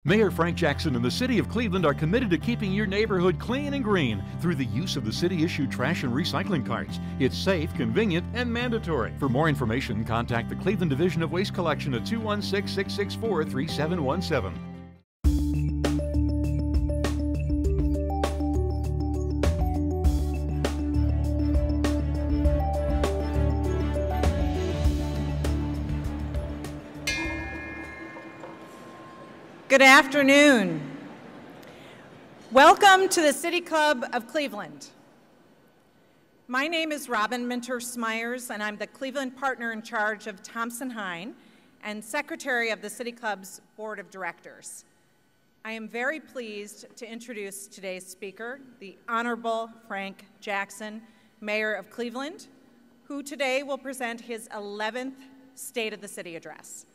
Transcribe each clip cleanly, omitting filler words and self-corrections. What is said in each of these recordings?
Mayor Frank Jackson and the City of Cleveland are committed to keeping your neighborhood clean and green through the use of the city-issued trash and recycling carts. It's safe, convenient, and mandatory. For more information, contact the Cleveland Division of Waste Collection at 216-664-3717. Good afternoon. Welcome to the City Club of Cleveland. My name is Robin Minter-Smyers, and I'm the Cleveland partner in charge of Thompson Hine and Secretary of the City Club's Board of Directors. I am very pleased to introduce today's speaker, the Honorable Frank Jackson, Mayor of Cleveland, who today will present his 11th State of the City address.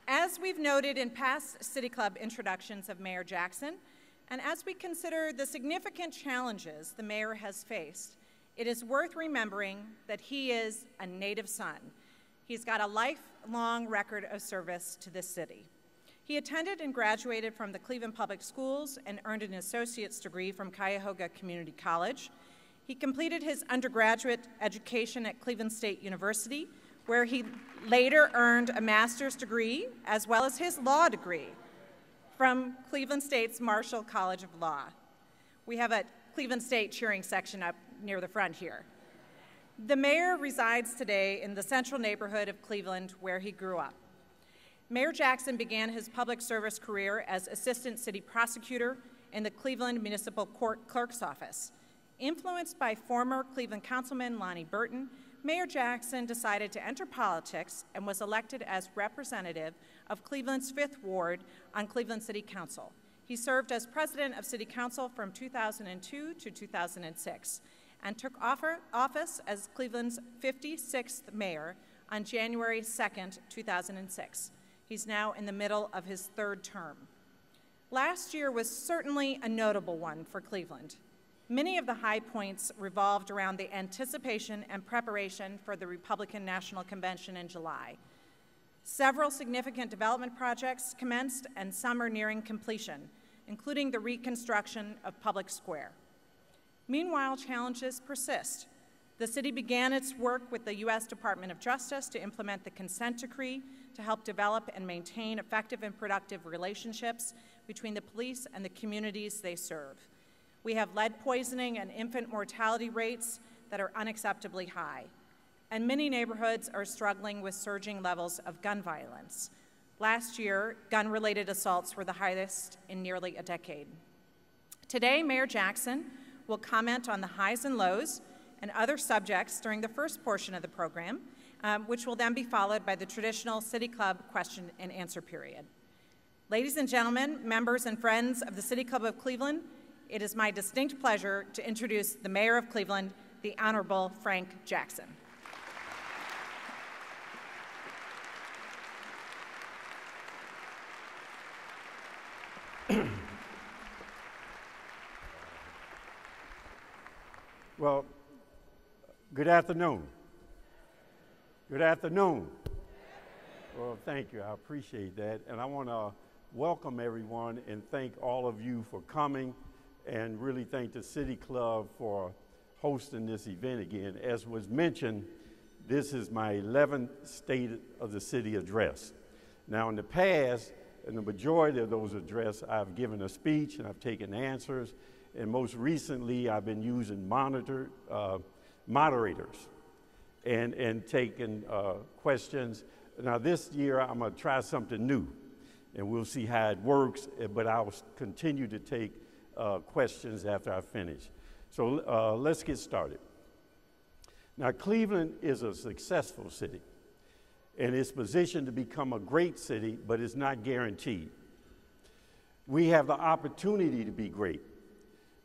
As we've noted in past City Club introductions of Mayor Jackson, and as we consider the significant challenges the mayor has faced, it is worth remembering that he is a native son. He's got a lifelong record of service to this city. He attended and graduated from the Cleveland Public Schools and earned an associate's degree from Cuyahoga Community College. He completed his undergraduate education at Cleveland State University, where he later earned a master's degree as well as his law degree from Cleveland State's Marshall College of Law. We have a Cleveland State cheering section up near the front here. The mayor resides today in the central neighborhood of Cleveland, where he grew up. Mayor Jackson began his public service career as assistant city prosecutor in the Cleveland Municipal Court Clerk's Office. Influenced by former Cleveland Councilman Lonnie Burton, Mayor Jackson decided to enter politics and was elected as representative of Cleveland's 5th Ward on Cleveland City Council. He served as president of City Council from 2002 to 2006 and took office as Cleveland's 56th mayor on January 2nd, 2006. He's now in the middle of his 3rd term. Last year was certainly a notable one for Cleveland. Many of the high points revolved around the anticipation and preparation for the Republican National Convention in July. Several significant development projects commenced and some are nearing completion, including the reconstruction of Public Square. Meanwhile, challenges persist. The city began its work with the U.S. Department of Justice to implement the consent decree to help develop and maintain effective and productive relationships between the police and the communities they serve. We have lead poisoning and infant mortality rates that are unacceptably high, and many neighborhoods are struggling with surging levels of gun violence. Last year, gun-related assaults were the highest in nearly a decade. Today, Mayor Jackson will comment on the highs and lows and other subjects during the first portion of the program, which will then be followed by the traditional City Club question and answer period. Ladies and gentlemen, members and friends of the City Club of Cleveland, it is my distinct pleasure to introduce the Mayor of Cleveland, the Honorable Frank Jackson. Well, good afternoon. Good afternoon. Well, thank you. I appreciate that. And I want to welcome everyone and thank all of you for coming, and really thank the City Club for hosting this event again. As was mentioned, this is my 11th State of the City address. Now, in the past, in the majority of those addresses, I've given a speech and I've taken answers, and most recently, I've been using moderators and taking questions. Now, this year, I'm gonna try something new, and we'll see how it works, but I'll continue to take questions after I finish. So let's get started. Now, Cleveland is a successful city, and it's positioned to become a great city, but it's not guaranteed. We have the opportunity to be great,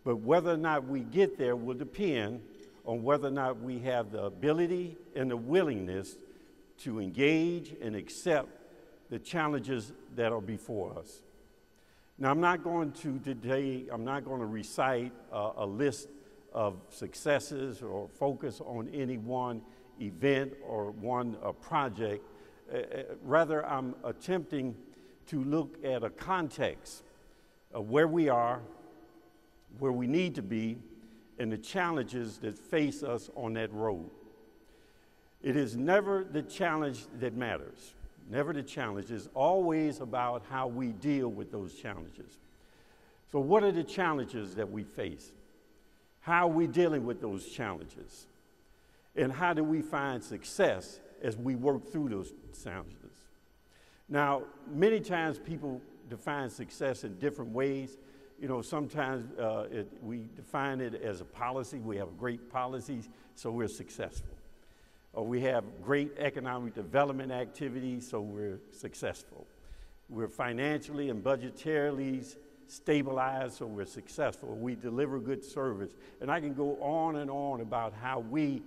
but whether or not we get there will depend on whether or not we have the ability and the willingness to engage and accept the challenges that are before us. Now, I'm not going to recite a list of successes or focus on any one event or one project. Rather, I'm attempting to look at a context of where we are, where we need to be, and the challenges that face us on that road. It is never the challenge that matters. Never the challenge. It's always about how we deal with those challenges. So what are the challenges that we face? How are we dealing with those challenges? And how do we find success as we work through those challenges? Now, many times people define success in different ways. You know, sometimes we define it as a policy. We have great policies, so we're successful. Or we have great economic development activities, so we're successful. We're financially and budgetarily stabilized, so we're successful. We deliver good service. And I can go on and on about how we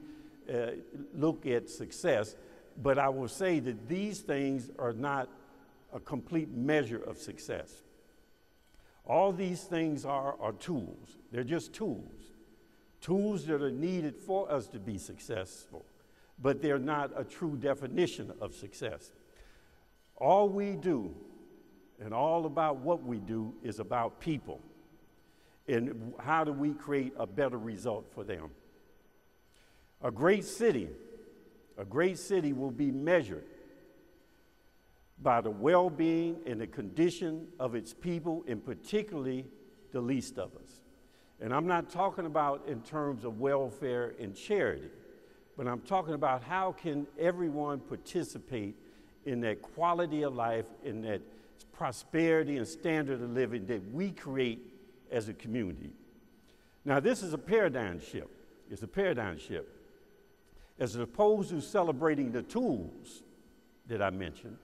look at success, but I will say that these things are not a complete measure of success. All these things are tools. They're just tools. Tools that are needed for us to be successful, but they're not a true definition of success. All we do and all about what we do is about people and how do we create a better result for them. A great city will be measured by the well-being and the condition of its people, and particularly the least of us. And I'm not talking about in terms of welfare and charity, but I'm talking about how can everyone participate in that quality of life, in that prosperity and standard of living that we create as a community. Now, this is a paradigm shift. It's a paradigm shift. As opposed to celebrating the tools that I mentioned,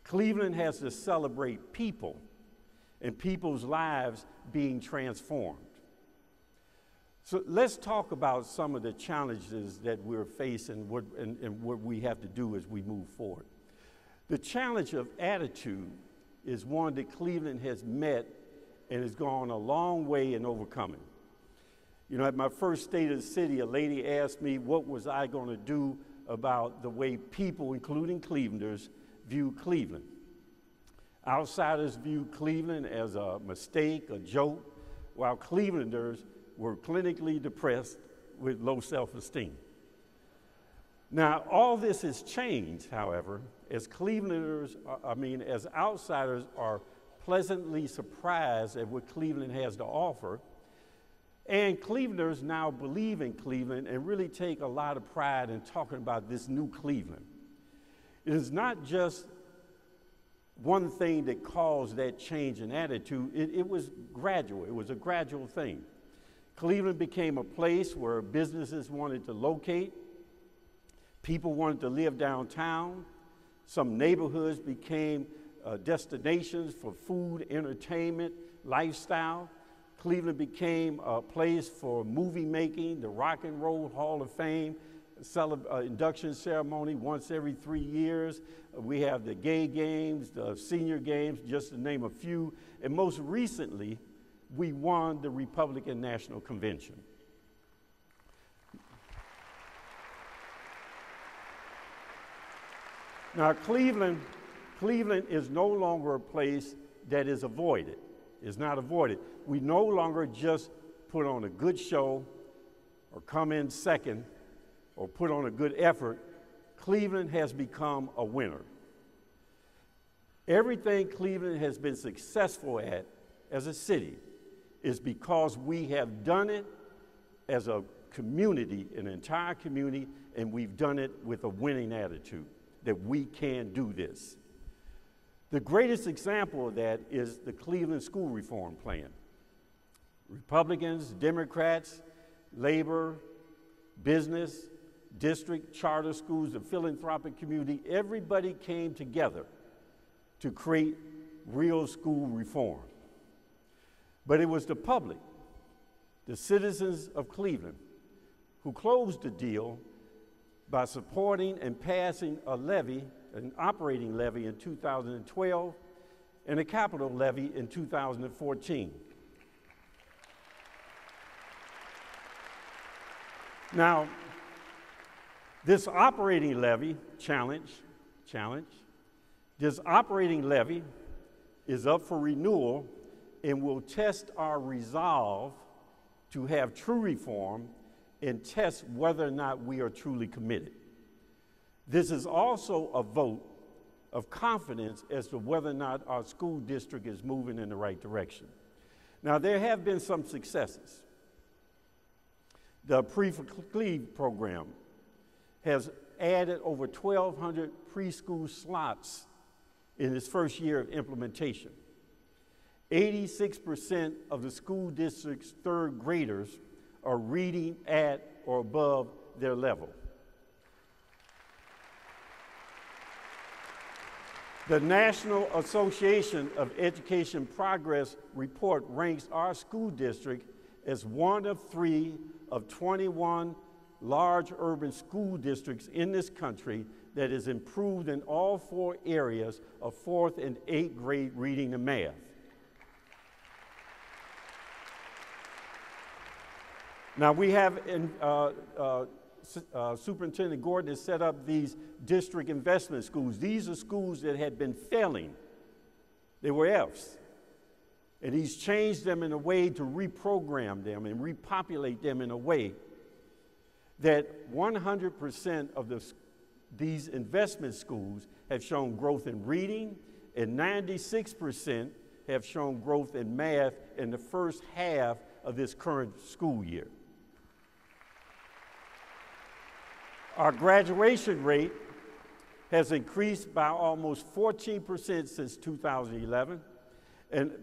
Cleveland has to celebrate people and people's lives being transformed. So let's talk about some of the challenges that we're facing and what we have to do as we move forward. The challenge of attitude is one that Cleveland has met and has gone a long way in overcoming. You know, at my first State of the City, a lady asked me what was I going to do about the way people, including Clevelanders, view Cleveland. Outsiders view Cleveland as a mistake, a joke, while Clevelanders were clinically depressed with low self-esteem. Now, all this has changed, however, as Clevelanders, as outsiders are pleasantly surprised at what Cleveland has to offer. And Clevelanders now believe in Cleveland and really take a lot of pride in talking about this new Cleveland. It is not just one thing that caused that change in attitude. It was gradual. It was a gradual thing. Cleveland became a place where businesses wanted to locate. People wanted to live downtown. Some neighborhoods became destinations for food, entertainment, lifestyle. Cleveland became a place for movie making, the Rock and Roll Hall of Fame, induction ceremony once every 3 years. We have the gay games, the senior games, just to name a few. And most recently, we won the Republican National Convention. Now, Cleveland is no longer a place that is avoided. It's not avoided. We no longer just put on a good show or come in second or put on a good effort. Cleveland has become a winner. Everything Cleveland has been successful at as a city is because we have done it as a community, an entire community, and we've done it with a winning attitude, that we can do this. The greatest example of that is the Cleveland School Reform Plan. Republicans, Democrats, labor, business, district, charter schools, the philanthropic community, everybody came together to create real school reform. But it was the public, the citizens of Cleveland, who closed the deal by supporting and passing a levy, an operating levy in 2012 and a capital levy in 2014. Now, this operating levy challenge, this operating levy is up for renewal and will test our resolve to have true reform and test whether or not we are truly committed. This is also a vote of confidence as to whether or not our school district is moving in the right direction. Now, there have been some successes. The Pre-for-Cleve program has added over 1,200 preschool slots in its first year of implementation. 86% of the school district's third graders are reading at or above their level. The National Association of Education Progress report ranks our school district as one of 3 of 21 large urban school districts in this country that is improved in all 4 areas of 4th and 8th grade reading and math. Now we have, Superintendent Gordon has set up these district investment schools. These are schools that had been failing. They were Fs. And he's changed them in a way to reprogram them and repopulate them in a way that 100% of these investment schools have shown growth in reading, and 96% have shown growth in math in the first half of this current school year. Our graduation rate has increased by almost 14% since 2011,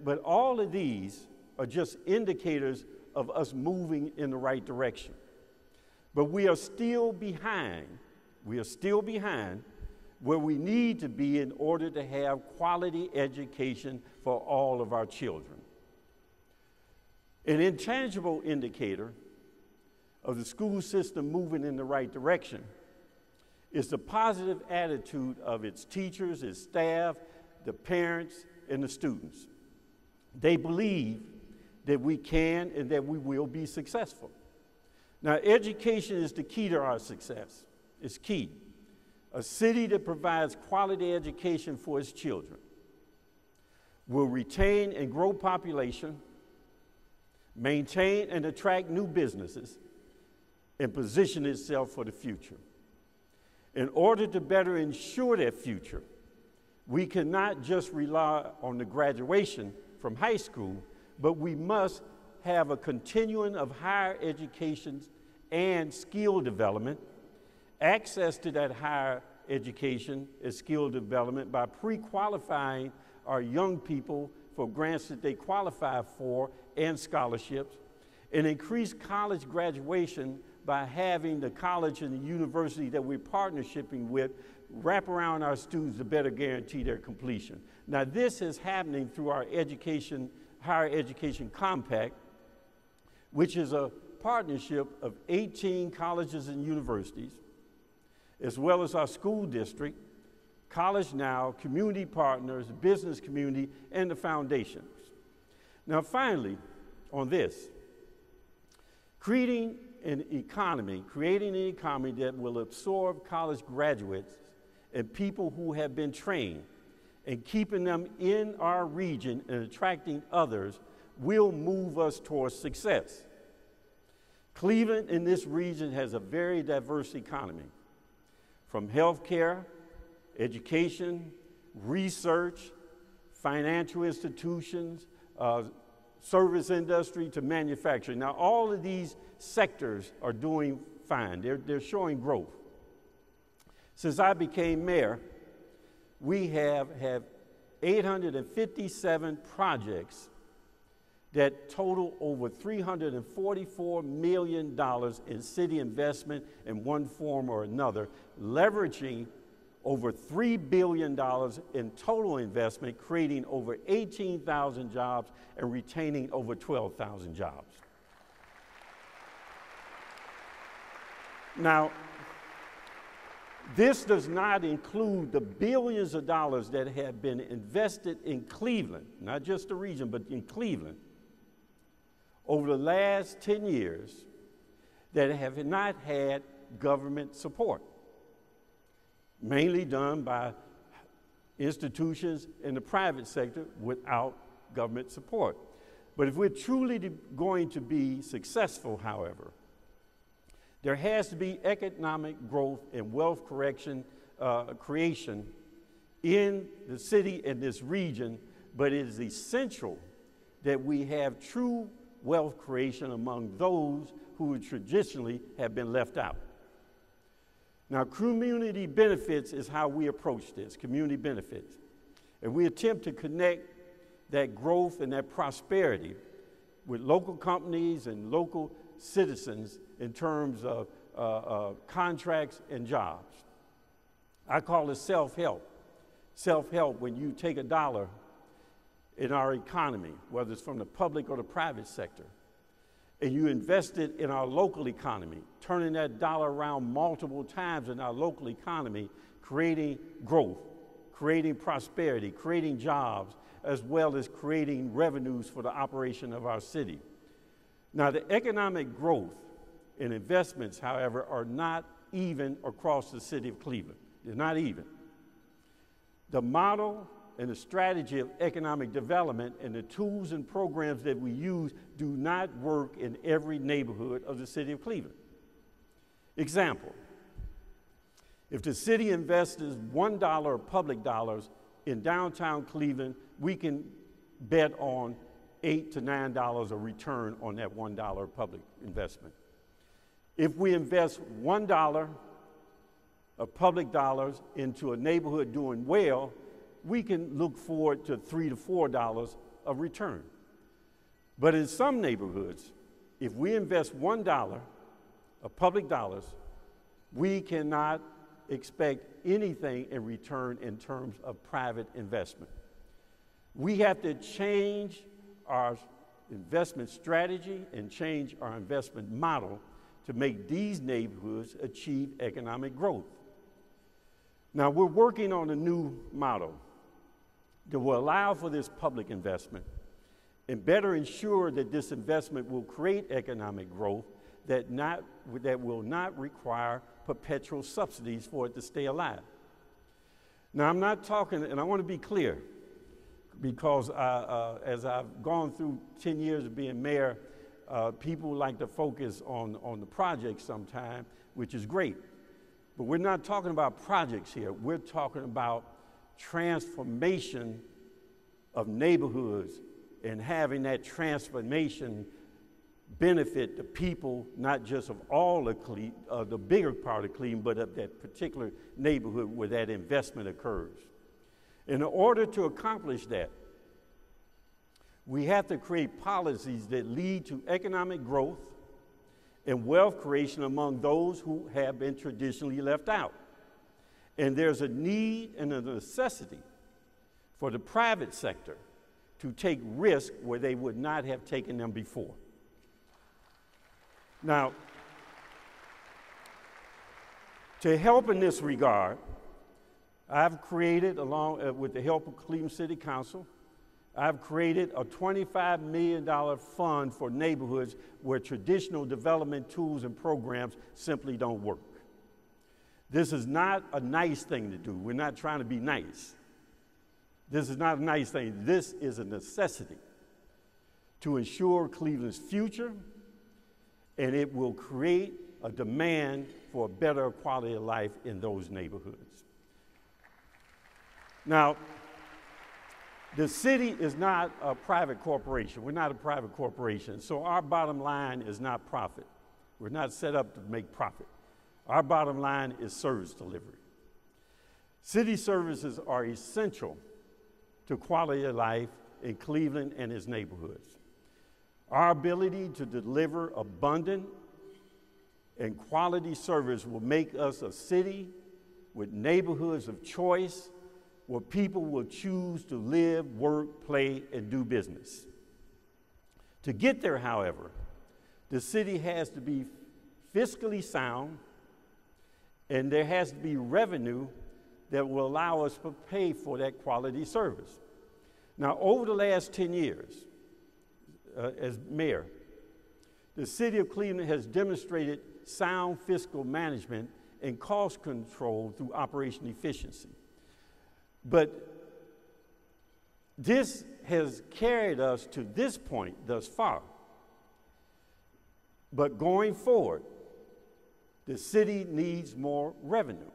but all of these are just indicators of us moving in the right direction. But we are still behind. We are still behind where we need to be in order to have quality education for all of our children. An intangible indicator of the school system moving in the right direction is the positive attitude of its teachers, its staff, the parents, and the students. They believe that we can and that we will be successful. Now, education is the key to our success. It's key. A city that provides quality education for its children will retain and grow population, maintain and attract new businesses, and position itself for the future. In order to better ensure that future, we cannot just rely on the graduation from high school, but we must have a continuum of higher education and skill development, access to that higher education and skill development by pre-qualifying our young people for grants that they qualify for and scholarships, and increase college graduation by having the college and the university that we're partnershiping with wrap around our students to better guarantee their completion. Now, this is happening through our higher education compact, which is a partnership of 18 colleges and universities, as well as our school district, College Now, community partners, business community, and the foundations. Now, finally, on this, creating an economy that will absorb college graduates and people who have been trained, and keeping them in our region and attracting others will move us towards success. Cleveland in this region has a very diverse economy, from healthcare, education, research, financial institutions, service industry to manufacturing. Now, all of these sectors are doing fine. They're showing growth. Since I became mayor, we have had 857 projects that total over $344 million in city investment in one form or another, leveraging over $3 billion in total investment, creating over 18,000 jobs and retaining over 12,000 jobs. Now, this does not include the billions of dollars that have been invested in Cleveland, not just the region, but in Cleveland, over the last 10 years, that have not had government support, mainly done by institutions in the private sector without government support. But if we're truly going to be successful, however, there has to be economic growth and wealth creation in the city and this region, but it is essential that we have true wealth creation among those who traditionally have been left out. Now, community benefits is how we approach this, community benefits. And we attempt to connect that growth and that prosperity with local companies and local citizens in terms of contracts and jobs. I call it self-help. Self-help when you take a dollar in our economy, whether it's from the public or the private sector, and you invest it in our local economy, turning that dollar around multiple times in our local economy, creating growth, creating prosperity, creating jobs, as well as creating revenues for the operation of our city. Now, the economic growth and investments, however, are not even across the city of Cleveland. They're not even. The model and the strategy of economic development and the tools and programs that we use do not work in every neighborhood of the city of Cleveland. Example, if the city invests $1 of public dollars in downtown Cleveland, we can bet on $8 to $9 of return on that $1 public investment. If we invest $1 of public dollars into a neighborhood doing well, we can look forward to $3 to $4 of return. But in some neighborhoods, if we invest $1 of public dollars, we cannot expect anything in return in terms of private investment. We have to change our investment strategy and change our investment model to make these neighborhoods achieve economic growth. Now, we're working on a new model that will allow for this public investment and better ensure that this investment will create economic growth that will not require perpetual subsidies for it to stay alive. Now, I'm not talking, and I want to be clear, because as I've gone through 10 years of being mayor, people like to focus on the projects sometime, which is great. But we're not talking about projects here. We're talking about transformation of neighborhoods and having that transformation benefit the people, not just of all of the bigger part of Cleveland, but of that particular neighborhood where that investment occurs. In order to accomplish that, we have to create policies that lead to economic growth and wealth creation among those who have been traditionally left out. And there's a need and a necessity for the private sector to take risks where they would not have taken them before. Now, to help in this regard, I've created, along with the help of Cleveland City Council, I've created a $25 million fund for neighborhoods where traditional development tools and programs simply don't work. This is not a nice thing to do. We're not trying to be nice. This is not a nice thing. This is a necessity to ensure Cleveland's future, and it will create a demand for a better quality of life in those neighborhoods. Now, the city is not a private corporation. We're not a private corporation, so our bottom line is not profit. We're not set up to make profit. Our bottom line is service delivery. City services are essential to quality of life in Cleveland and its neighborhoods. Our ability to deliver abundant and quality service will make us a city with neighborhoods of choice where people will choose to live, work, play, and do business. To get there, however, the city has to be fiscally sound, and there has to be revenue that will allow us to pay for that quality service. Now, over the last 10 years, as mayor, the city of Cleveland has demonstrated sound fiscal management and cost control through operational efficiency. But this has carried us to this point thus far. But going forward, the city needs more revenue,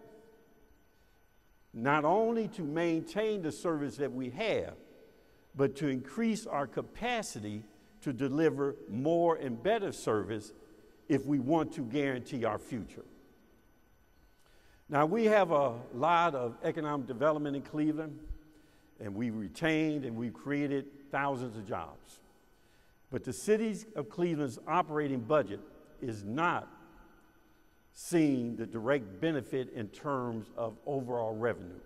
not only to maintain the service that we have, but to increase our capacity to deliver more and better service if we want to guarantee our future. Now, we have a lot of economic development in Cleveland, and we retained and we created thousands of jobs. But the city of Cleveland's operating budget is not seeing the direct benefit in terms of overall revenue.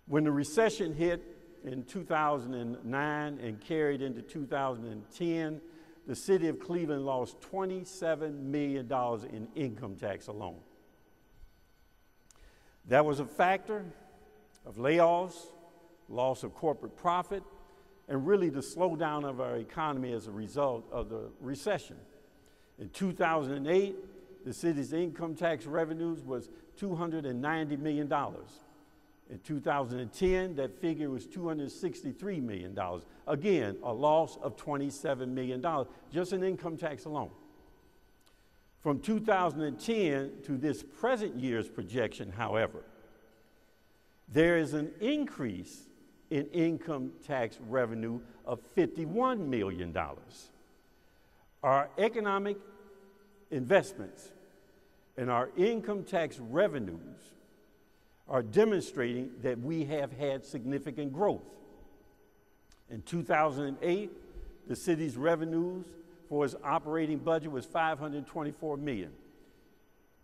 When the recession hit in 2009 and carried into 2010, the city of Cleveland lost $27 million in income tax alone. That was a factor of layoffs, loss of corporate profit, and really the slowdown of our economy as a result of the recession. In 2008, the city's income tax revenues was $290 million. In 2010, that figure was $263 million. Again, a loss of $27 million, just in income tax alone. From 2010 to this present year's projection, however, there is an increase in income tax revenue of $51 million. Our economic investments and our income tax revenues are demonstrating that we have had significant growth. In 2008, the city's revenues for its operating budget was $524 million.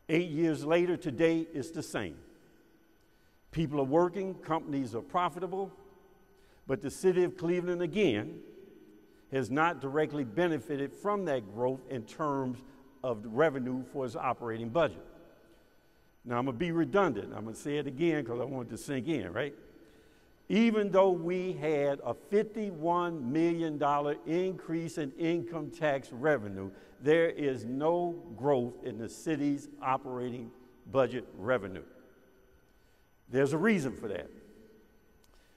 8 years later, today, it's the same. People are working, companies are profitable, but the city of Cleveland, again, has not directly benefited from that growth in terms of the revenue for its operating budget. Now, I'm going to be redundant. I'm going to say it again because I want it to sink in, right? Even though we had a $51 million increase in income tax revenue, there is no growth in the city's operating budget revenue. There's a reason for that.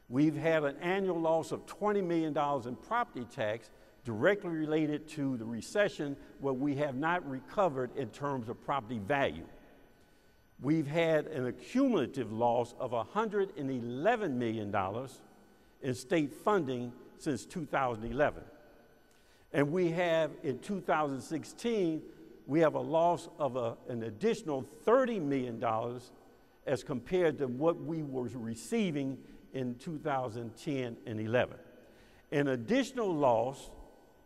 We've had an annual loss of $20 million in property tax directly related to the recession, where we have not recovered in terms of property value. We've had an accumulative loss of $111 million in state funding since 2011. And we have, in 2016, we have a loss of an additional $30 million as compared to what we were receiving in 2010 and 11. An additional loss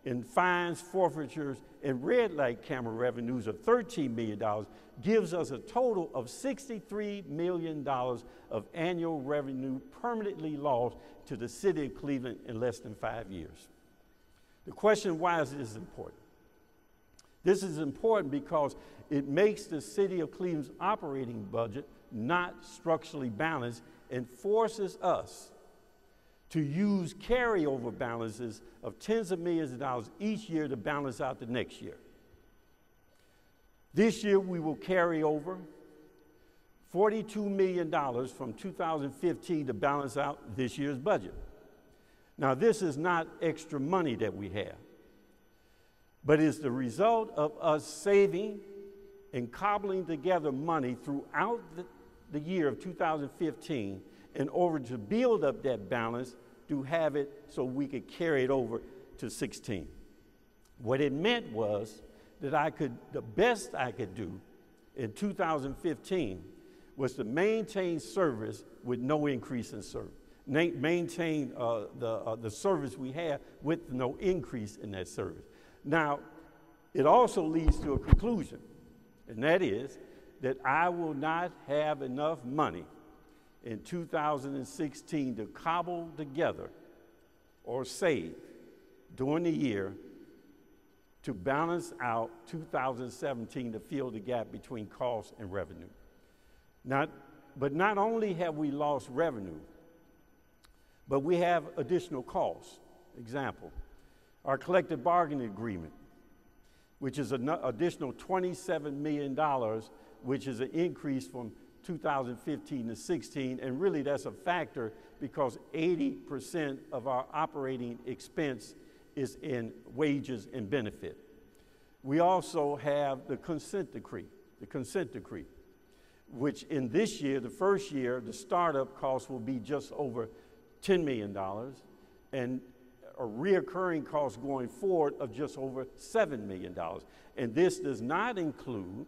in fines, forfeitures, and red light camera revenues of $13 million gives us a total of $63 million of annual revenue permanently lost to the city of Cleveland in less than 5 years. The question, why is this important? This is important because it makes the city of Cleveland's operating budget not structurally balanced and forces us to use carryover balances of tens of millions of dollars each year to balance out the next year. This year, we will carry over $42 million from 2015 to balance out this year's budget. Now, this is not extra money that we have, but it's the result of us saving and cobbling together money throughout the year of 2015 in order to build up that balance to have it so we could carry it over to 16. What it meant was that the best I could do in 2015 was to maintain service with no increase in service. Maintain the service we have with no increase in that service. Now, it also leads to a conclusion, and that is that I will not have enough money in 2016 to cobble together or save during the year to balance out 2017 to fill the gap between cost and revenue. But not only have we lost revenue, but we have additional costs. Example, our collective bargaining agreement which is an additional $27 million, which is an increase from 2015 to 16, and really that's a factor because 80% of our operating expense is in wages and benefit. We also have the consent decree, which in this year, the first year, the startup cost will be just over $10 million, and a reoccurring cost going forward of just over $7 million. And this does not include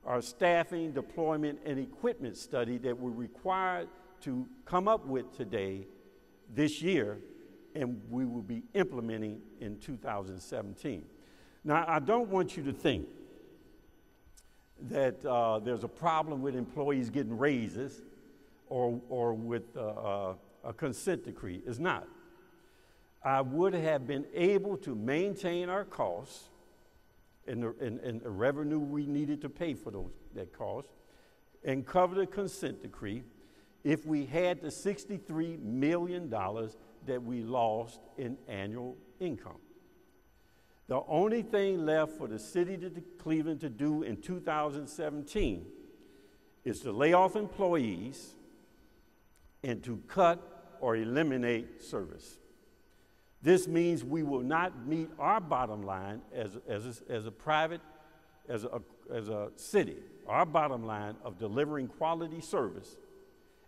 our staffing, deployment, and equipment study that we're required to come up with this year, and we will be implementing in 2017. Now, I don't want you to think that there's a problem with employees getting raises or with a consent decree. It's not. I would have been able to maintain our costs and the revenue we needed to pay for that cost and cover the consent decree if we had the $63 million that we lost in annual income. The only thing left for the city of Cleveland to do in 2017 is to lay off employees and to cut or eliminate service. This means we will not meet our bottom line as a city, our bottom line of delivering quality service,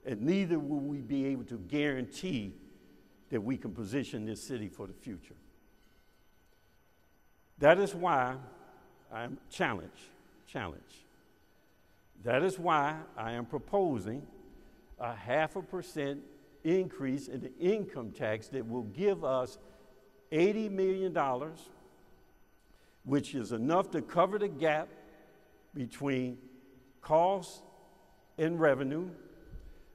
and neither will we be able to guarantee that we can position this city for the future. That is why I'm challenged. That is why I am proposing a 0.5% increase in the income tax that will give us $80 million, which is enough to cover the gap between cost and revenue,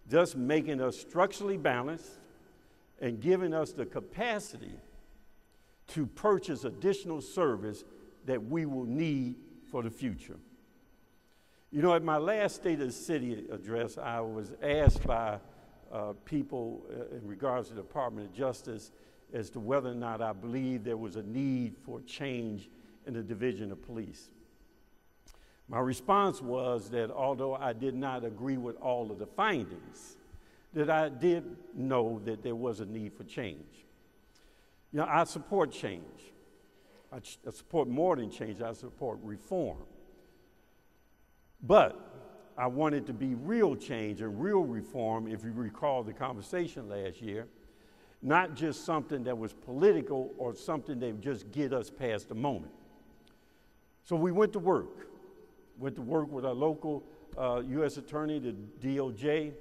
thus making us structurally balanced and giving us the capacity to purchase additional service that we will need for the future. You know, at my last State of the City address, I was asked by people in regards to the Department of Justice as to whether or not I believe there was a need for change in the Division of Police. My response was that although I did not agree with all of the findings, that I did know that there was a need for change. You know, I support change. I support more than change. I support reform. But I wanted to be real change and real reform, if you recall the conversation last year, not just something that was political or something that would just get us past the moment. So we went to work with our local U.S. Attorney, the DOJ,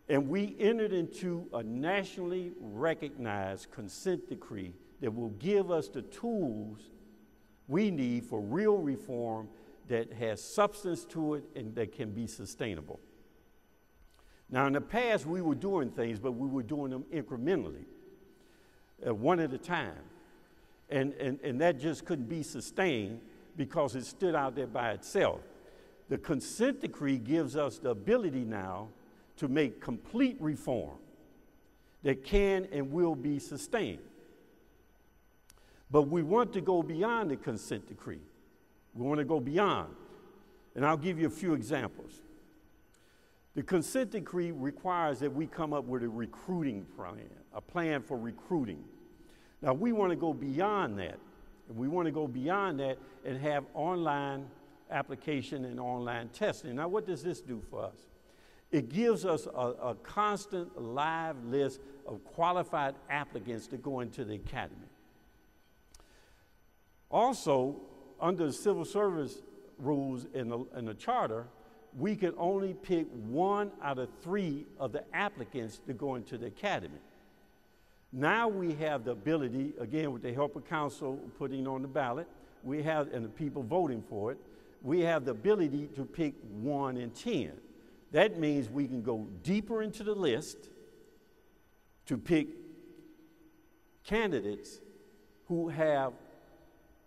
and we entered into a nationally recognized consent decree that will give us the tools we need for real reform that has substance to it and that can be sustainable. Now, in the past, we were doing things, but we were doing them incrementally, one at a time. And that just couldn't be sustained because it stood out there by itself. The consent decree gives us the ability now to make complete reform that can and will be sustained. But we want to go beyond the consent decree. We want to go beyond. And I'll give you a few examples. The consent decree requires that we come up with a recruiting plan, a plan for recruiting. Now, we want to go beyond that. And we want to go beyond that and have online application and online testing. Now, what does this do for us? It gives us a constant live list of qualified applicants to go into the academy. Also, under the civil service rules in the charter, we can only pick 1 out of 3 of the applicants to go into the academy. Now we have the ability, again, with the help of council putting on the ballot, and the people voting for it, we have the ability to pick 1 in 10. That means we can go deeper into the list to pick candidates who have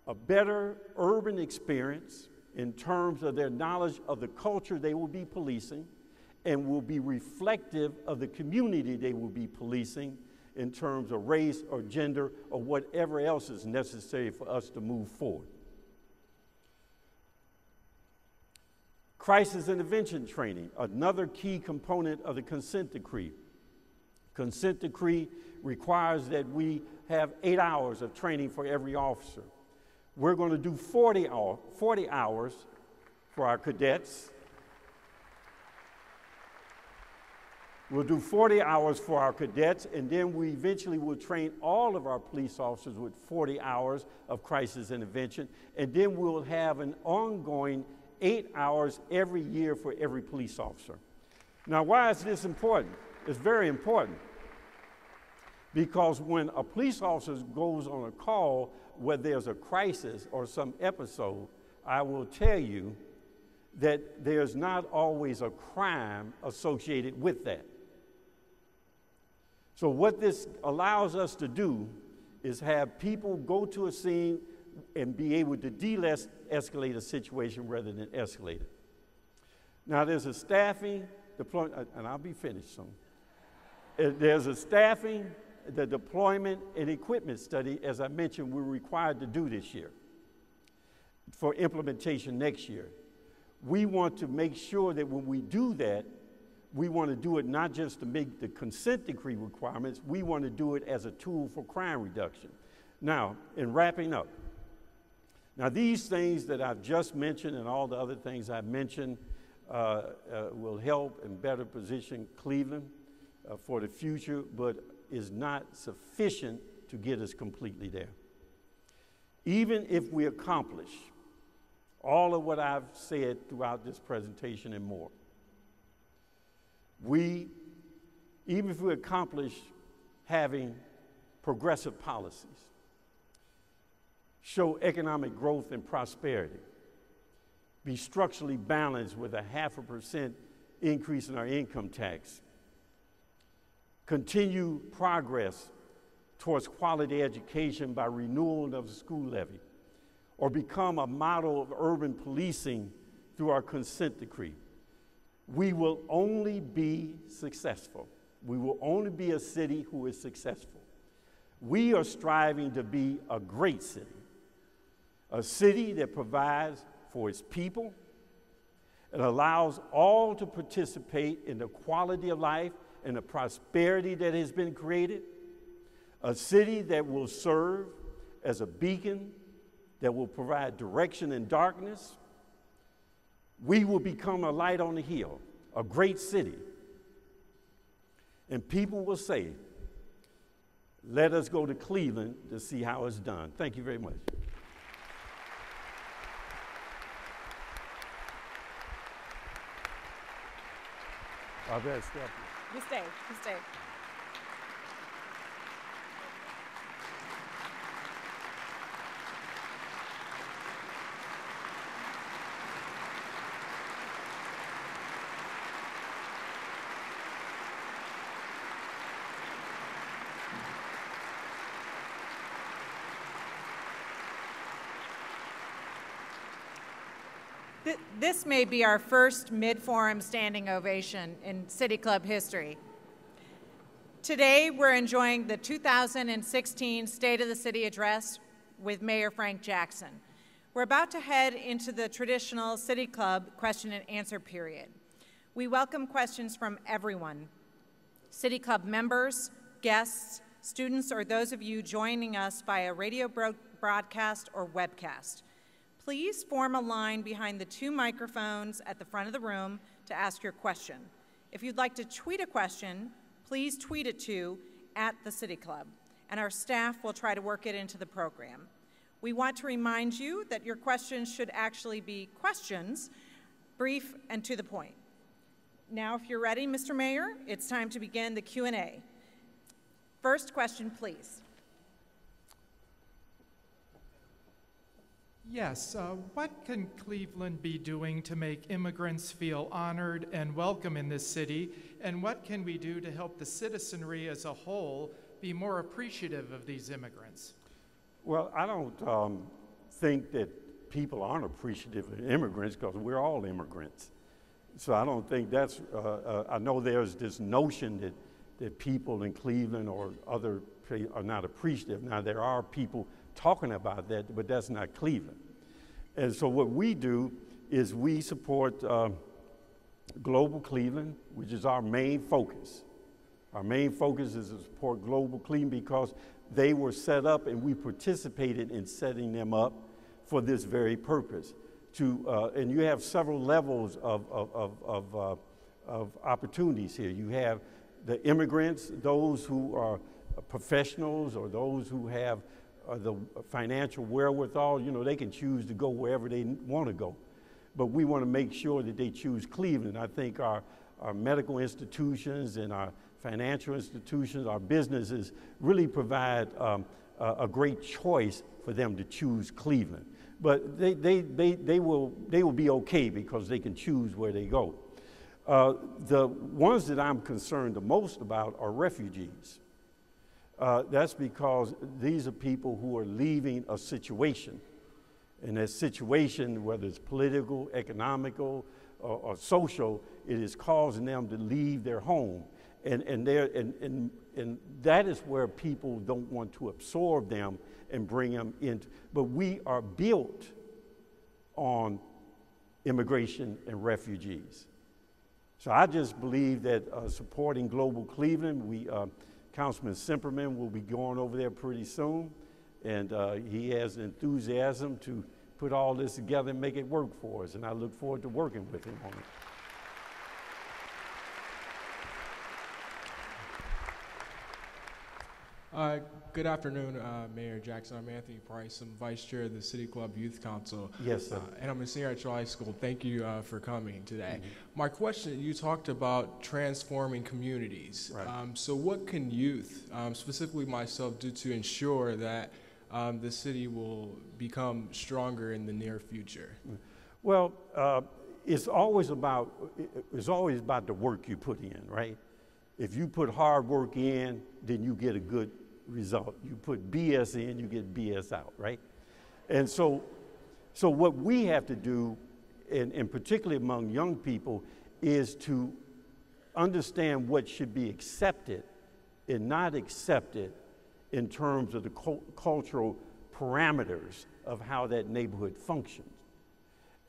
a better urban experience in terms of their knowledge of the culture they will be policing and will be reflective of the community they will be policing in terms of race or gender or whatever else is necessary for us to move forward. Crisis intervention training, another key component of the consent decree. Consent decree requires that we have 8 hours of training for every officer. We're going to do 40 hours for our cadets. We'll do 40 hours for our cadets, and then we eventually will train all of our police officers with 40 hours of crisis intervention, and then we'll have an ongoing 8 hours every year for every police officer. Now, why is this important? It's very important, because when a police officer goes on a call where there's a crisis or some episode, I will tell you that there's not always a crime associated with that. So what this allows us to do is have people go to a scene and be able to de-escalate a situation rather than escalate it. Now there's a staffing deployment, and I'll be finished soon. There's a staffing, the deployment, and equipment study, as I mentioned, we're required to do this year for implementation next year. We want to make sure that when we do that, we want to do it not just to make the consent decree requirements, we want to do it as a tool for crime reduction. Now, in wrapping up, now these things that I've just mentioned and all the other things I've mentioned will help and better position Cleveland for the future, but is not sufficient to get us completely there. Even if we accomplish all of what I've said throughout this presentation and more, even if we accomplish having progressive policies, show economic growth and prosperity, be structurally balanced with a 0.5% increase in our income tax, continue progress towards quality education by renewal of the school levy, or become a model of urban policing through our consent decree, we will only be successful. We will only be a city who is successful. We are striving to be a great city, a city that provides for its people and allows all to participate in the quality of life and the prosperity that has been created, a city that will serve as a beacon that will provide direction in darkness. We will become a light on the hill, a great city. And people will say, let us go to Cleveland to see how it's done. Thank you very much. I better step. You stay, you stay. This may be our first mid-forum standing ovation in City Club history. Today, we're enjoying the 2016 State of the City Address with Mayor Frank Jackson. We're about to head into the traditional City Club question and answer period. We welcome questions from everyone, City Club members, guests, students, or those of you joining us via radio broadcast or webcast. Please form a line behind the 2 microphones at the front of the room to ask your question. If you'd like to tweet a question, please tweet it to @TheCityClub, and our staff will try to work it into the program. We want to remind you that your questions should actually be questions, brief and to the point. Now, if you're ready, Mr. Mayor, it's time to begin the Q&A. First question, please. Yes, what can Cleveland be doing to make immigrants feel honored and welcome in this city? And what can we do to help the citizenry as a whole be more appreciative of these immigrants? Well, I don't think that people aren't appreciative of immigrants because we're all immigrants. So I don't think that's, I know there's this notion that people in Cleveland or other are not appreciative. Now, there are people talking about that, but that's not Cleveland. And so what we do is we support Global Cleveland, which is our main focus. Our main focus is to support Global Cleveland because they were set up and we participated in setting them up for this very purpose. And you have several levels of opportunities here. You have the immigrants, those who are professionals or those who have the financial wherewithal. You know, they can choose to go wherever they want to go. But we want to make sure that they choose Cleveland. I think our medical institutions and our financial institutions, our businesses really provide a great choice for them to choose Cleveland. But they will be okay because they can choose where they go. The ones that I'm concerned the most about are refugees. That's because these are people who are leaving a situation. And that situation, whether it's political, economical, or social, it is causing them to leave their home. And that is where people don't want to absorb them and bring them in. But we are built on immigration and refugees. So I just believe that supporting Global Cleveland, Councilman Simperman will be going over there pretty soon, and he has enthusiasm to put all this together and make it work for us, and I look forward to working with him on it. Good afternoon, Mayor Jackson. I'm Anthony Price. I'm Vice Chair of the City Club Youth Council. Yes, sir. And I'm a senior at Shaw High School. Thank you for coming today. Mm-hmm. My question, you talked about transforming communities. Right. So what can youth, specifically myself, do to ensure that the city will become stronger in the near future? Well, it's always about the work you put in, right? If you put hard work in, then you get a good result. You put BS in, you get BS out, right? And so what we have to do, and particularly among young people, is to understand what should be accepted and not accepted in terms of the cultural parameters of how that neighborhood functions.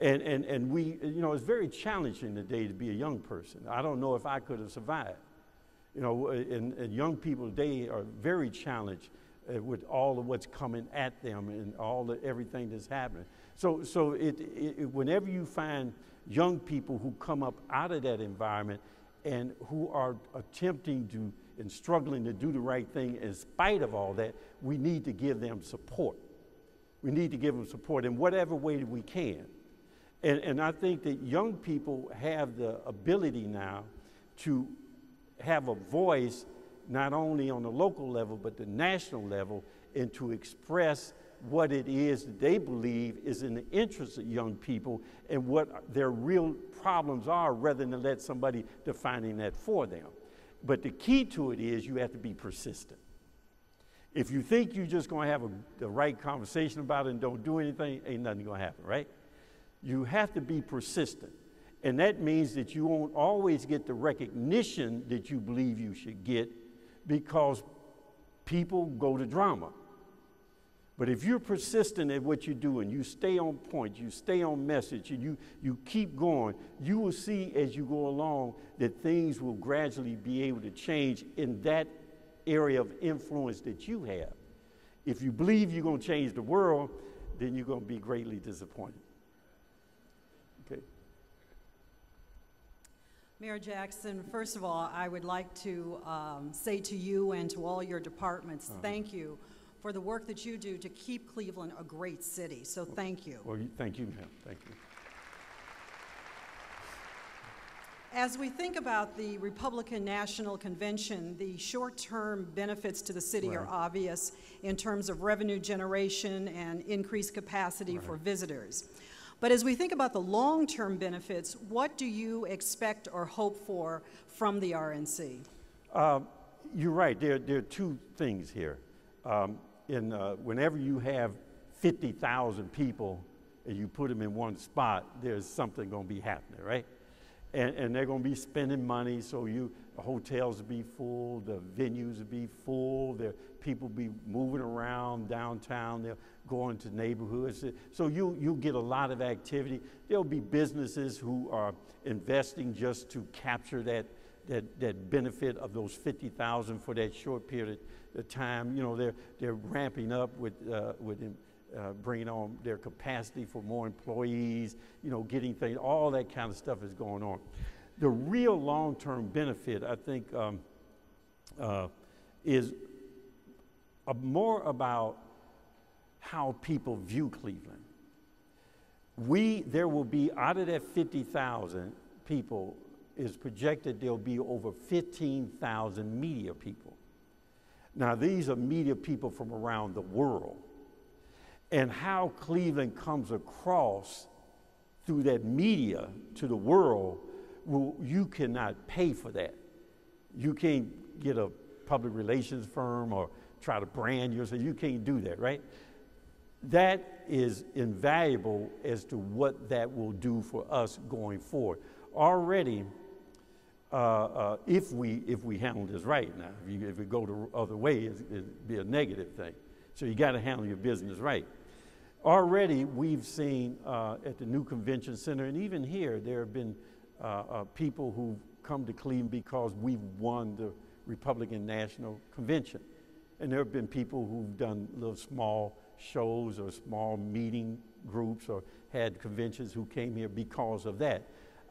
And we, you know, it's very challenging today to be a young person. I don't know if I could have survived. You know, and young people today are very challenged with all of what's coming at them and everything that's happening. So whenever you find young people who come up out of that environment and who are attempting to and struggling to do the right thing in spite of all that, we need to give them support. We need to give them support in whatever way that we can. And I think that young people have the ability now to have a voice not only on the local level but the national level, and to express what it is that they believe is in the interest of young people and what their real problems are, rather than let somebody defining that for them. But the key to it is you have to be persistent. If you think you're just going to have the right conversation about it and don't do anything, ain't nothing going to happen, right? You have to be persistent. And that means that you won't always get the recognition that you believe you should get, because people go to drama. But if you're persistent at what you do and you stay on point, you stay on message, and you keep going, you will see as you go along that things will gradually be able to change in that area of influence that you have. If you believe you're going to change the world, then you're going to be greatly disappointed. Okay. Mayor Jackson, first of all, I would like to say to you and to all your departments, thank you for the work that you do to keep Cleveland a great city. So thank you. Well, thank you, ma'am. Thank you. As we think about the Republican National Convention, the short-term benefits to the city are obvious in terms of revenue generation and increased capacity for visitors. But as we think about the long-term benefits, what do you expect or hope for from the RNC? You're right. There are two things here. Whenever you have 50,000 people and you put them in one spot, there's something going to be happening, right? And they're going to be spending money, so hotels will be full, the venues will be full, people will be moving around downtown, they'll go into neighborhoods. So you'll get a lot of activity. There'll be businesses who are investing just to capture that benefit of those 50,000 for that short period of time. You know, they're ramping up with bringing on their capacity for more employees, you know, getting things, all that kind of stuff is going on. The real long-term benefit, I think, is more about how people view Cleveland. There will be, out of that 50,000 people, is projected there'll be over 15,000 media people. Now, these are media people from around the world. And how Cleveland comes across through that media to the world, you cannot pay for that. You can't get a public relations firm or try to brand yourself. You can't do that, right? That is invaluable as to what that will do for us going forward. Already, if we handle this right now, if we go the other way, it'd be a negative thing. So you got to handle your business right. Already, we've seen at the new convention center, and even here, there have been people who've come to Cleveland because we've won the Republican National Convention. And there have been people who've done little small shows or small meeting groups or had conventions who came here because of that.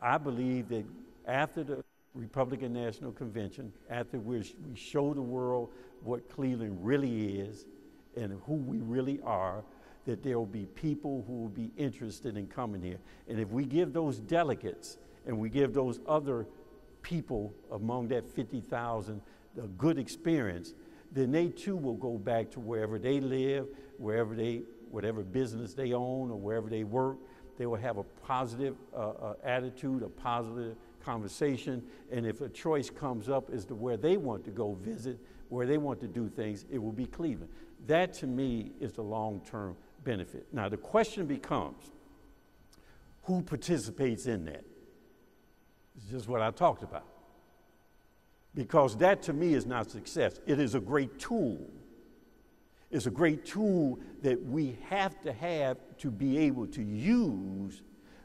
I believe that after the Republican National Convention, after we show the world what Cleveland really is and who we really are, that there will be people who will be interested in coming here. And if we give those delegates and we give those other people among that 50,000 a good experience, then they too will go back to wherever they live, whatever business they own or wherever they work. They will have a positive attitude, a positive conversation, and if a choice comes up as to where they want to go visit, where they want to do things, it will be Cleveland. That to me is the long-term benefit. Now the question becomes, who participates in that? It's just what I talked about. Because that to me is not success. It is a great tool. It's a great tool that we have to be able to use,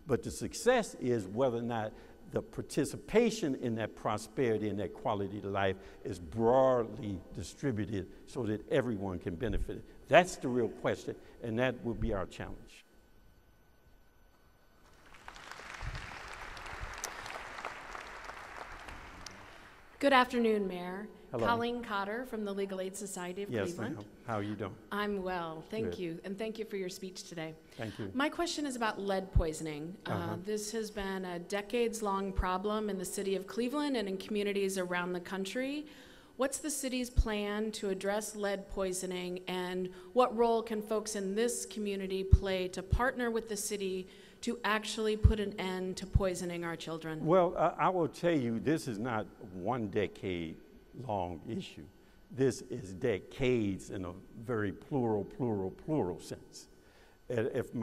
but the success is whether or not the participation in that prosperity and that quality of life is broadly distributed so that everyone can benefit. That's the real question, and that will be our challenge. Good afternoon, Mayor. Hello. Colleen Cotter from the Legal Aid Society of Cleveland. Yes, how are you doing? I'm well, thank Good. you, and thank you for your speech today. Thank you. My question is about lead poisoning. This has been a decades-long problem in the city of Cleveland and in communities around the country. What's the city's plan to address lead poisoning, and what role can folks in this community play to partner with the city to actually put an end to poisoning our children? Well, I will tell you, this is not one decade-long issue. This is decades in a very plural sense. If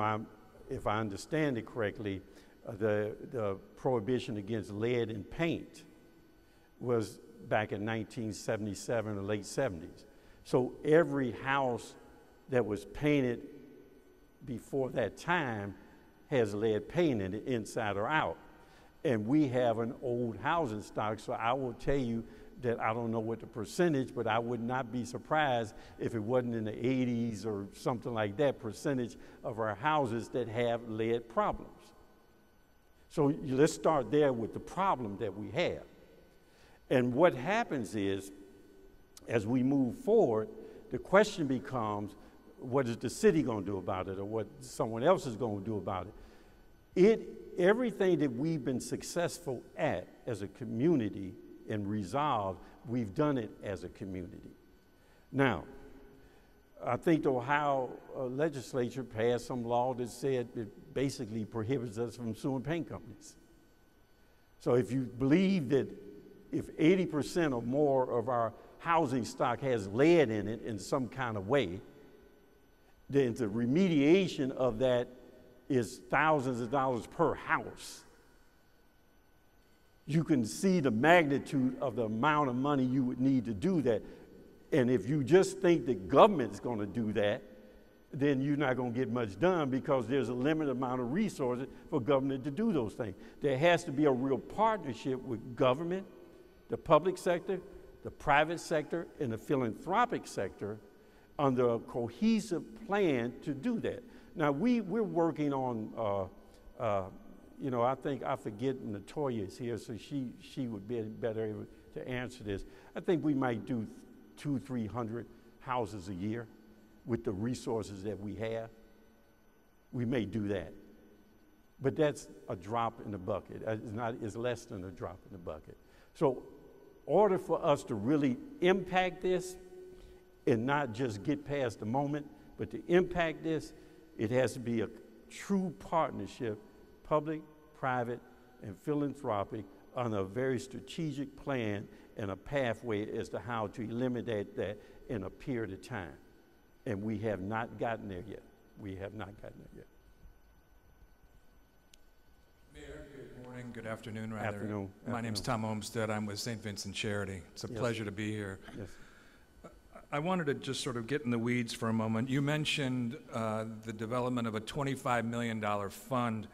I understand it correctly, the prohibition against lead in paint was back in 1977 or late 70s. So every house that was painted before that time has lead paint in it, inside or out. And we have an old housing stock, so I will tell you that I don't know what the percentage, but I would not be surprised if it wasn't in the 80s or something like that percentage of our houses that have lead problems. So let's start there with the problem that we have. And what happens is, as we move forward, the question becomes, what is the city going to do about it, or what someone else is going to do about it? Everything that we've been successful at as a community and resolved, we've done it as a community. Now, I think the Ohio legislature passed some law that said it basically prohibits us from suing paint companies. So if you believe that if 80% or more of our housing stock has lead in it in some kind of way, then the remediation of that is thousands of dollars per house. you can see the magnitude of the amount of money you would need to do that. And if you just think that government's going to do that, then you're not going to get much done because there's a limited amount of resources for government to do those things. There has to be a real partnership with government, the public sector, the private sector, and the philanthropic sector under a cohesive plan to do that. Now, we're working on, you know, I forget Natoya is here, so she would be better able to answer this. I think we might do 200-300 houses a year with the resources that we have. We may do that. But that's a drop in the bucket. It's less than a drop in the bucket. So in order for us to really impact this and not just get past the moment, but to impact this, it has to be a true partnership, public, private, and philanthropic, on a very strategic plan and a pathway as to how to eliminate that in a period of time. And we have not gotten there yet. We have not gotten there yet. Mayor, good morning, good afternoon, rather. Afternoon. My name's Tom Olmsted. I'm with St. Vincent Charity. It's a pleasure to be here. Yes. I wanted to just sort of get in the weeds for a moment. You mentioned the development of a $25 million fund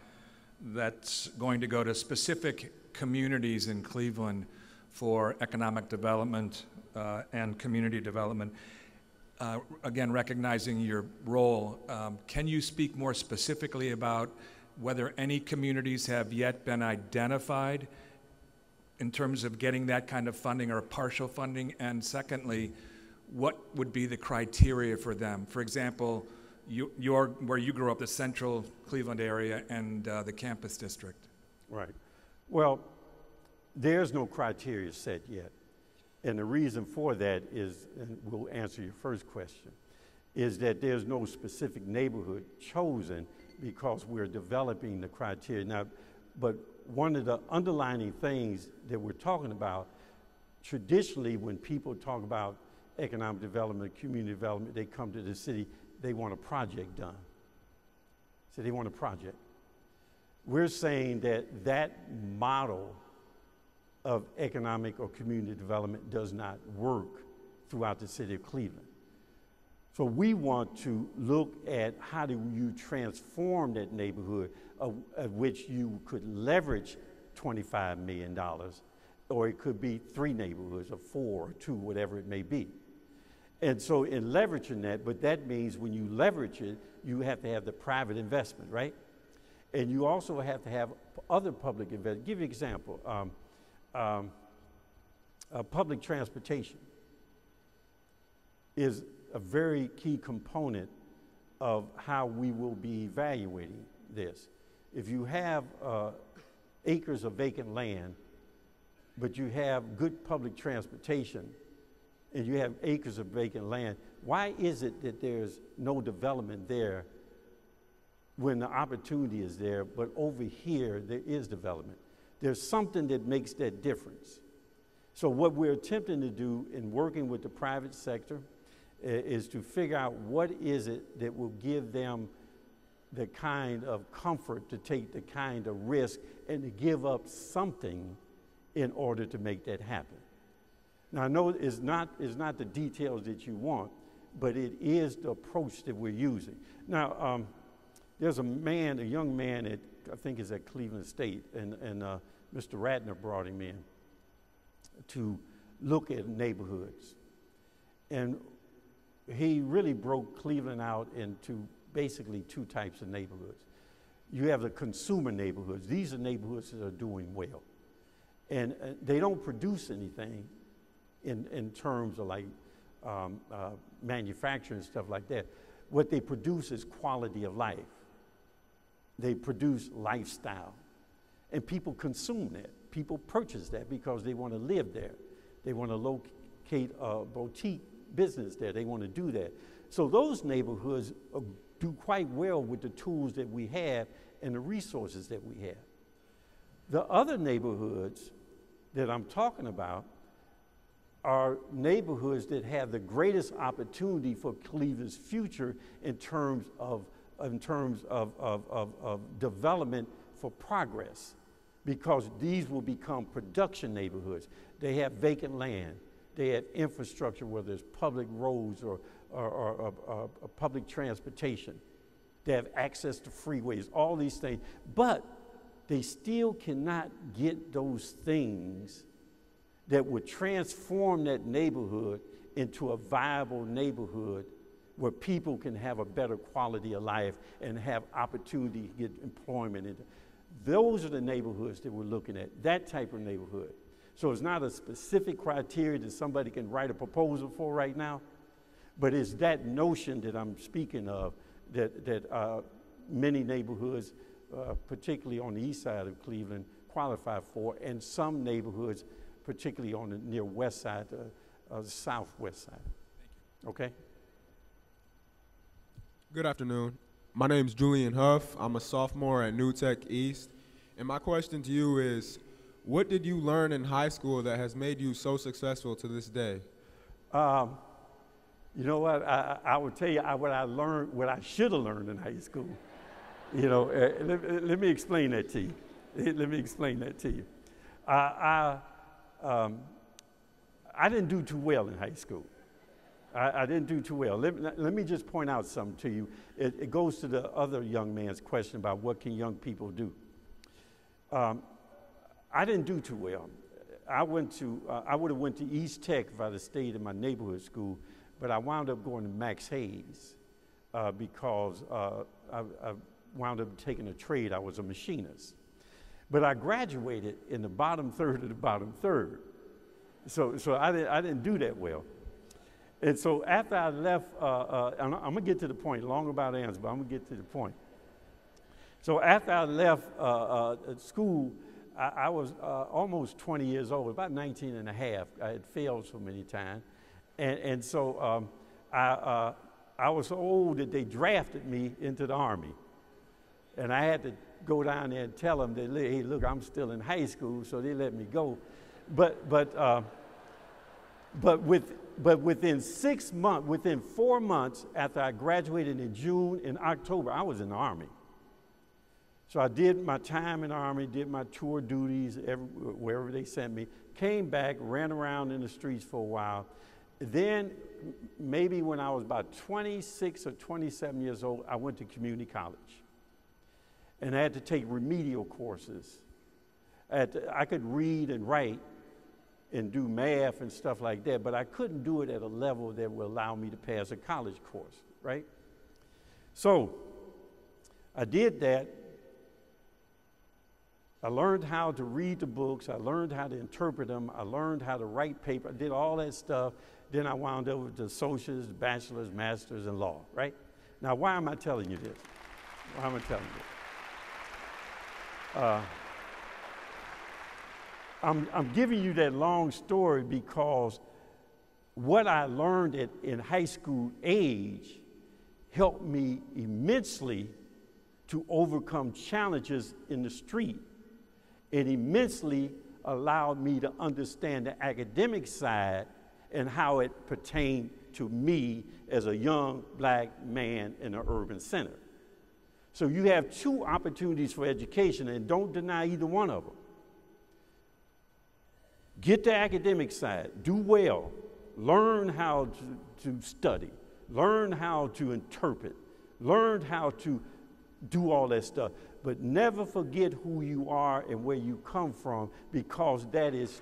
that's going to go to specific communities in Cleveland for economic development and community development. Again, recognizing your role, can you speak more specifically about whether any communities have yet been identified in terms of getting that kind of funding or partial funding? And secondly, what would be the criteria for them? For example, where you grew up, the central Cleveland area and the campus district. Right. Well, there's no criteria set yet. And the reason for that is, and we'll answer your first question, is that there's no specific neighborhood chosen because we're developing the criteria. Now, but one of the underlining things that we're talking about, traditionally when people talk about economic development, community development, they come to the city, they want a project done. So they want a project. We're saying that that model of economic or community development does not work throughout the city of Cleveland. So we want to look at how do you transform that neighborhood of which you could leverage $25 million, or it could be 3 neighborhoods or 4 or 2, whatever it may be. And so in leveraging that, but that means when you leverage it, you have to have the private investment, right? And you also have to have other public investment. Give you an example. Public transportation is a very key component of how we will be evaluating this. If you have acres of vacant land, but you have good public transportation, and you have acres of vacant land, why is it that there's no development there when the opportunity is there, but over here there is development? There's something that makes that difference. So what we're attempting to do in working with the private sector is to figure out what is it that will give them the kind of comfort to take the kind of risk and to give up something in order to make that happen. Now, I know it's not the details that you want, but it is the approach that we're using. Now, there's a young man at, I think is at Cleveland State, and Mr. Ratner brought him in to look at neighborhoods. And he really broke Cleveland out into basically 2 types of neighborhoods. You have the consumer neighborhoods. These are neighborhoods that are doing well. And they don't produce anything in terms of like manufacturing and stuff like that. What they produce is quality of life. They produce lifestyle. And people consume that. People purchase that because they want to live there. They want to locate a boutique business there. They want to do that. So those neighborhoods do quite well with the tools that we have and the resources that we have. The other neighborhoods that I'm talking about are neighborhoods that have the greatest opportunity for Cleveland's future in terms of development for progress. because these will become production neighborhoods. They have vacant land. They have infrastructure, whether it's public roads or public transportation. They have access to freeways, all these things. But they still cannot get those things that would transform that neighborhood into a viable neighborhood where people can have a better quality of life and have opportunity to get employment. Those are the neighborhoods that we're looking at, that type of neighborhood. So it's not a specific criteria that somebody can write a proposal for right now, but it's that notion that I'm speaking of that many neighborhoods, particularly on the east side of Cleveland, qualify for, and some neighborhoods, particularly on the near west side, the southwest side. Thank you. Okay? Good afternoon. My name is Julian Huff. I'm a sophomore at New Tech East. And my question to you is, what did you learn in high school that has made you so successful to this day? You know what? I will tell you what I learned, what I should have learned in high school. You know, let me explain that to you. Let me explain that to you. I didn't do too well in high school. I didn't do too well. Let me just point out something to you. It goes to the other young man's question about what can young people do. I didn't do too well. I would have went to East Tech if I'd have stayed in my neighborhood school, but I wound up going to Max Hayes because I wound up taking a trade. I was a machinist. But I graduated in the bottom third of the bottom third. So I didn't do that well. And so after I left, I'm going to get to the point, long about answer, but I'm going to get to the point. So after I left school, I was almost 20 years old, about 19 and a half. I had failed so many times. And so I was so old that they drafted me into the Army. And I had to go down there and tell them that, hey, look, I'm still in high school, so they let me go. But within 6 months, within 4 months after I graduated in June and October, I was in the Army. So I did my time in the Army, did my tour duties wherever they sent me, came back, ran around in the streets for a while. Then maybe when I was about 26 or 27 years old, I went to community college. And I had to take remedial courses. I could read and write and do math and stuff like that, but I couldn't do it at a level that would allow me to pass a college course, right? So I did that. I learned how to read the books. I learned how to interpret them. I learned how to write paper. I did all that stuff. Then I wound up with the associates, bachelor's, master's in law, right? Now, why am I telling you this? Why am I telling you this? I'm giving you that long story because what I learned in high school age helped me immensely to overcome challenges in the street. It immensely allowed me to understand the academic side and how it pertained to me as a young black man in an urban center. So you have two opportunities for education, and don't deny either one of them. Get the academic side, do well, learn how to study, learn how to interpret, learn how to do all that stuff. But never forget who you are and where you come from, because that is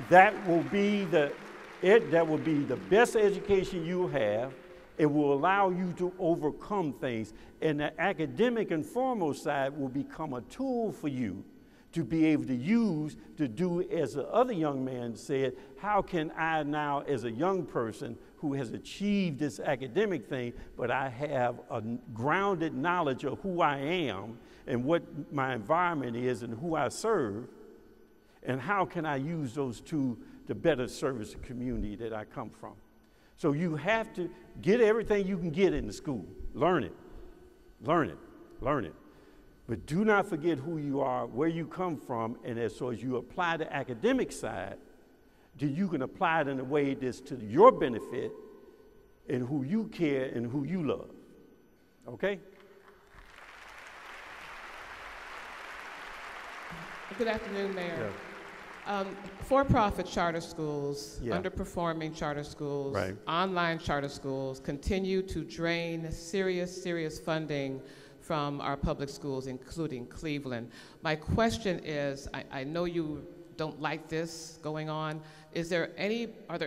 that will be the best education you'll have. It will allow you to overcome things. And the academic and formal side will become a tool for you to be able to use to do, as the other young man said, how can I now, as a young person who has achieved this academic thing, but I have a grounded knowledge of who I am and what my environment is and who I serve, and how can I use those two to better service the community that I come from? So you have to get everything you can get in the school. Learn it, learn it, learn it. But do not forget who you are, where you come from, and as you apply the academic side, then you can apply it in a way that's to your benefit and who you care and who you love. Okay? Good afternoon, Mayor. Yeah. For-profit charter schools, Yeah. underperforming charter schools, Right. online charter schools continue to drain serious funding from our public schools, including Cleveland. My question is, I know you don't like this going on. Are there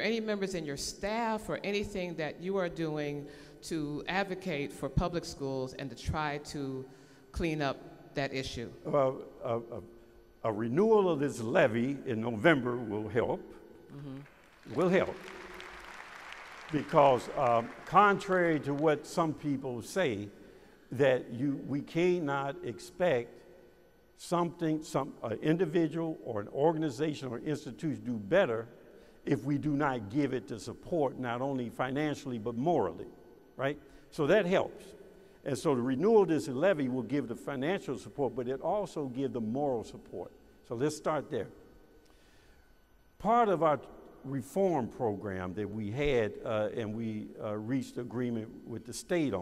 any members in your staff or anything that you are doing to advocate for public schools and to try to clean up that issue? A renewal of this levy in November will help. Will help. Because contrary to what some people say, that we cannot expect some individual or an organization or institution do better if we do not give it the support, not only financially but morally, right? So that helps. And so the renewal of this levy will give the financial support, but it also gives the moral support. So let's start there. Part of our reform program that we had, and we reached agreement with the state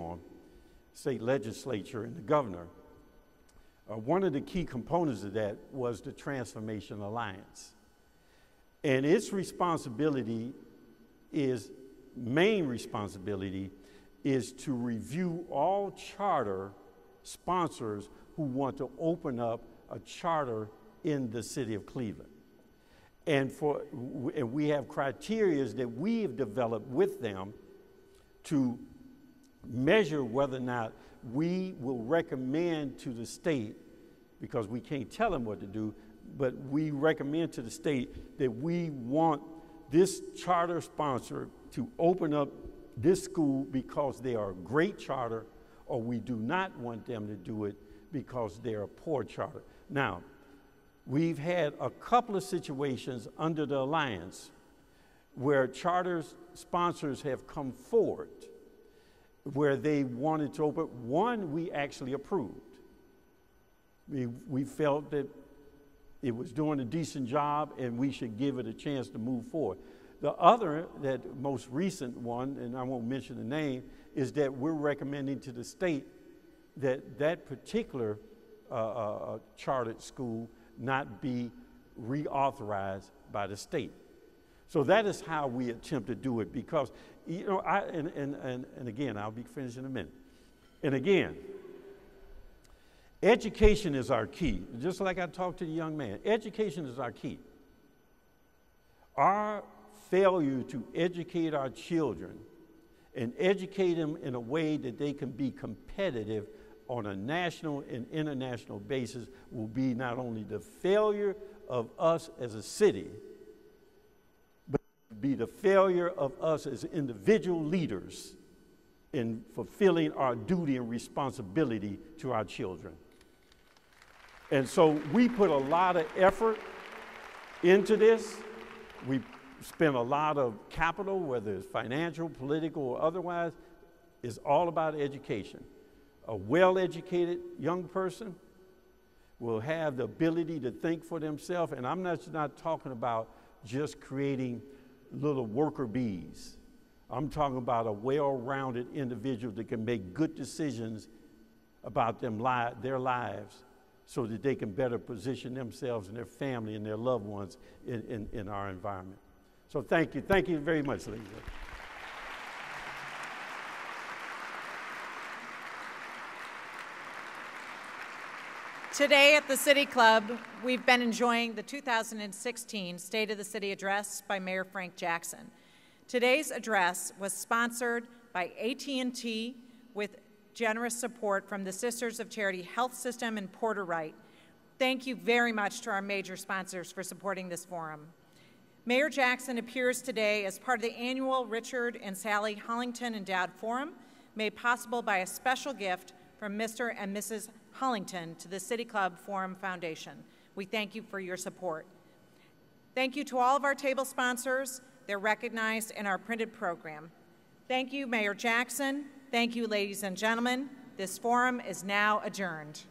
legislature and the governor, one of the key components of that was the Transformation Alliance. And its main responsibility is to review all charter sponsors who want to open up a charter in the city of Cleveland. And we have criteria that we have developed with them to measure whether or not we will recommend to the state, because we can't tell them what to do, but we recommend to the state that we want this charter sponsor to open up this school because they are a great charter, or we do not want them to do it because they're a poor charter. Now, we've had a couple of situations under the Alliance where charter sponsors have come forward where they wanted to open. One we actually approved. We felt that it was doing a decent job and we should give it a chance to move forward. The other, that most recent one, and I won't mention the name, is that we're recommending to the state that that particular chartered school not be reauthorized by the state. So that is how we attempt to do it, because, you know, and again, I'll be finished in a minute. And again, education is our key. Just like I talked to the young man, education is our key. Our failure to educate our children and educate them in a way that they can be competitive on a national and international basis will be not only the failure of us as a city, but be the failure of us as individual leaders in fulfilling our duty and responsibility to our children. And so we put a lot of effort into this. We spend a lot of capital, whether it's financial, political, or otherwise. It's all about education. A well-educated young person will have the ability to think for themselves, and I'm not talking about just creating little worker bees. I'm talking about a well-rounded individual that can make good decisions about their lives so that they can better position themselves and their family and their loved ones in our environment. So thank you. Thank you very much, ladies. Today at the City Club, we've been enjoying the 2016 State of the City Address by Mayor Frank Jackson. Today's address was sponsored by AT&T with generous support from the Sisters of Charity Health System in Porter Wright. Thank you very much to our major sponsors for supporting this forum. Mayor Jackson appears today as part of the annual Richard and Sally Hollington Endowed Forum, made possible by a special gift from Mr. and Mrs. Hollington to the City Club Forum Foundation. We thank you for your support. Thank you to all of our table sponsors. They're recognized in our printed program. Thank you, Mayor Jackson. Thank you, ladies and gentlemen. This forum is now adjourned.